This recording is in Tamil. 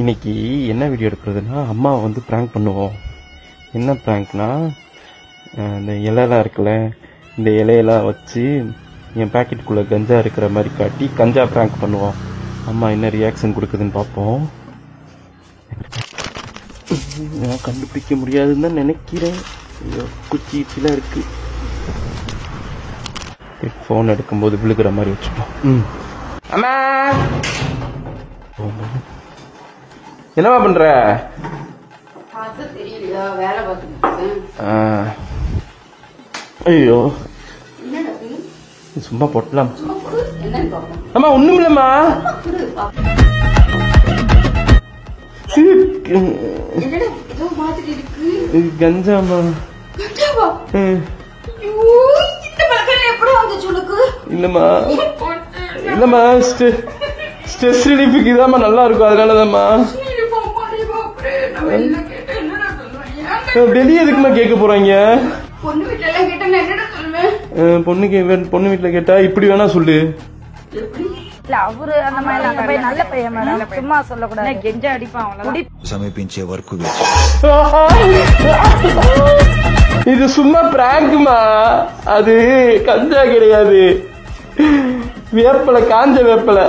இன்னைக்கு என்ன வீடியோ எடுக்கிறதுனா அம்மாவை வந்து பிராங்க் பண்ணுவோம். என்ன பிராங்க்னா, இந்த இலையெல்லாம் இருக்குல்ல, இந்த இலையெல்லாம் வச்சு என் பேக்கெட்டுக்குள்ளே கஞ்சா இருக்கிற மாதிரி காட்டி கஞ்சா பிராங்க் பண்ணுவோம். அம்மா என்ன ரியாக்ஷன் கொடுக்குதுன்னு பார்ப்போம். நான் கண்டுபிடிக்க முடியாதுன்னு தான் நினைக்கிறேன். குச்சி இச்சிலாம் இருக்கு. ஃபோன் எடுக்கும்போது விழுகிற மாதிரி வச்சுப்போம். அம்மா என்னமா பண்ற? ஐயோ சும்மா போட்டலாம். அம்மா ஒண்ணும் இல்லம்மா. கஞ்சாமா? இல்லம்மா இல்லம்மா, ஸ்ட்ரெஸ் ரிலீஃபுக்கு இதாம்மா நல்லா இருக்கும், அதனாலதாம்மா. வெளியே எதுக்குமா கேட்க போறாங்க? பொண்ணு வீட்டுல கேட்டா இப்படி வேணா சொல்லு. அவரு அந்த மாதிரி நல்ல பையன் மேடம், சும்மா சொல்லக்கூடாது. கெஞ்சா அடிப்பான் சமீபிంచే వరకు இது சும்மா பிராங்க்மா, அது கஞ்சா கிடையாது, வேப்பலை, காஞ்ச வேப்பலை.